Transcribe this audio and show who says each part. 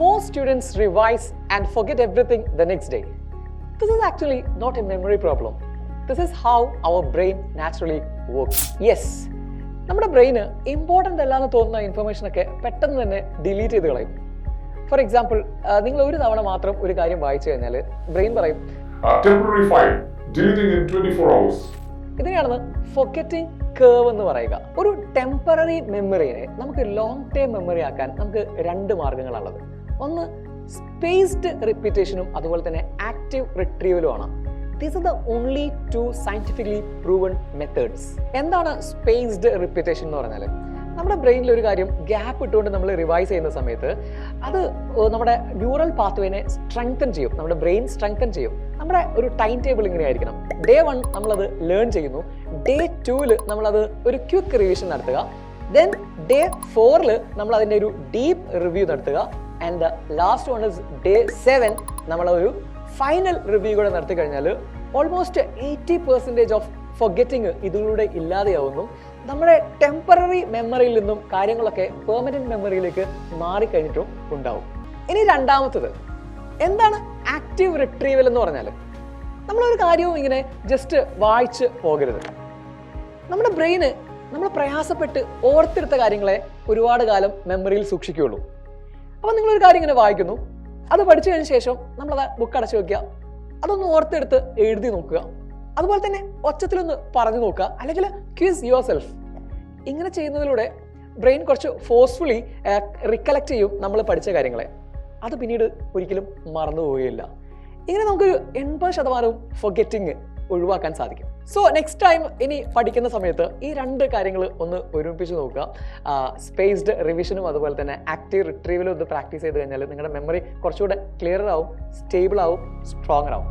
Speaker 1: Most students revise and forget everything the next day. This is actually not a memory problem. This is how our brain naturally works. Yes, നമ്മുടെ ബ്രെയിന് important അല്ലാന്ന് തോന്നുന്ന ഇൻഫർമേഷനൊക്കെ പെട്ടെന്ന് തന്നെ delete ചെയ്ത് കളയും. For example, നിങ്ങൾ ഒരു തവണ മാത്രം ഒരു കാര്യം വായിച്ചു കഴിഞ്ഞാൽ ബ്രെയിൻ പറയും
Speaker 2: temporary file deleting in 24 hours.
Speaker 1: ഇതിനെയാണെന്ന് ഫൊർഗെറ്റിംഗ് curve എന്ന് പറയുക. ഒരു ടെമ്പററി മെമ്മറിയെ നമുക്ക് ലോങ് ടേം മെമ്മറി ആക്കാൻ നമുക്ക് രണ്ട് മാർഗങ്ങളാണുള്ളത്. ഒന്ന് സ്പേസ്ഡ് റിപ്പീറ്റേഷനും അതുപോലെ തന്നെ ആക്റ്റീവ് റിട്രീവലുമാണ്. These are the only two scientifically proven methods. എന്താണ് സ്പേസ്ഡ് റിപ്പീറ്റേഷൻ എന്ന് പറഞ്ഞാൽ? നമ്മുടെ ബ്രെയിനിൽ ഒരു കാര്യം ഗ്യാപ്പ് ഇട്ടുകൊണ്ട് നമ്മൾ റിവൈസ് ചെയ്യുന്ന സമയത്ത് അത് നമ്മുടെ ന്യൂറൽ പാത്വേനെ സ്ട്രെങ്തൻ ചെയ്യും, നമ്മുടെ ബ്രെയിൻ സ്ട്രെങ്തൻ ചെയ്യും. നമ്മുടെ ഒരു ടൈം ടേബിൾ ഇങ്ങനെ ആയിരിക്കണം. ഡേ 1 നമ്മളത് ലേൺ ചെയ്യുന്നു, ഡേ 2 നമ്മളത് ഒരു ക്വിക്ക് റിവിഷൻ നടത്തുക, ദെൻ ഡേ 4 നമ്മൾ അതിൻ്റെ ഒരു ഡീപ്പ് റിവ്യൂ നടത്തുക, and the last one is day 7 നമ്മളൊരു ഫൈനൽ റിവ്യൂ കൂടെ നടത്തി കഴിഞ്ഞാൽ ഓൾമോസ്റ്റ് 80% ഓഫ് ഫൊർഗെറ്റിംഗ് ഇതിലൂടെ ഇല്ലാതെയാവുന്നു. നമ്മുടെ ടെമ്പററി മെമ്മറിയിൽ നിന്നും കാര്യങ്ങളൊക്കെ പെർമനന്റ് മെമ്മറിയിലേക്ക് മാറിക്കഴിഞ്ഞിട്ടും ഉണ്ടാവും. ഇനി രണ്ടാമത്തത് എന്താണ് ആക്റ്റീവ് റിട്രീവൽ എന്ന് പറഞ്ഞാൽ? നമ്മളൊരു കാര്യവും ഇങ്ങനെ ജസ്റ്റ് വായിച്ച് പോകരുത്. നമ്മുടെ ബ്രെയിന് നമ്മൾ പ്രയാസപ്പെട്ട് ഓർത്തെടുത്ത കാര്യങ്ങളെ ഒരുപാട് കാലം മെമ്മറിയിൽ സൂക്ഷിക്കുകയുള്ളൂ. അപ്പോൾ നിങ്ങളൊരു കാര്യം ഇങ്ങനെ വായിക്കുന്നു, അത് പഠിച്ചു കഴിഞ്ഞ ശേഷം നമ്മളത് ബുക്ക് അടച്ചു വെക്കുക, അതൊന്ന് ഓർത്തെടുത്ത് എഴുതി നോക്കുക, അതുപോലെ തന്നെ ഒച്ചത്തിലൊന്ന് പറഞ്ഞു നോക്കുക, അല്ലെങ്കിൽ ക്വിസ് യുവർ സെൽഫ്. ഇങ്ങനെ ചെയ്യുന്നതിലൂടെ ബ്രെയിൻ കുറച്ച് ഫോഴ്സ്ഫുള്ളി റിക്കലക്ട് ചെയ്യും നമ്മൾ പഠിച്ച കാര്യങ്ങളെ. അത് പിന്നീട് ഒരിക്കലും മറന്നു പോവുകയില്ല. ഇങ്ങനെ നമുക്കൊരു 80% ഫൊർഗെറ്റിംഗ് ഒഴിവാക്കാൻ സാധിക്കും. സോ നെക്സ്റ്റ് ടൈം ഇനി പഠിക്കുന്ന സമയത്ത് ഈ രണ്ട് കാര്യങ്ങൾ ഒന്ന് ഒരുമിപ്പിച്ച് നോക്കുക. സ്പേസ്ഡ് റിവിഷനും അതുപോലെ തന്നെ ആക്റ്റീവ് റിട്രീവലും ഒന്ന് പ്രാക്ടീസ് ചെയ്ത് കഴിഞ്ഞാൽ നിങ്ങളുടെ മെമ്മറി കുറച്ചുകൂടെ ക്ലിയർ ആവും, സ്റ്റേബിൾ ആവും, സ്ട്രോങ്ങർ ആവും.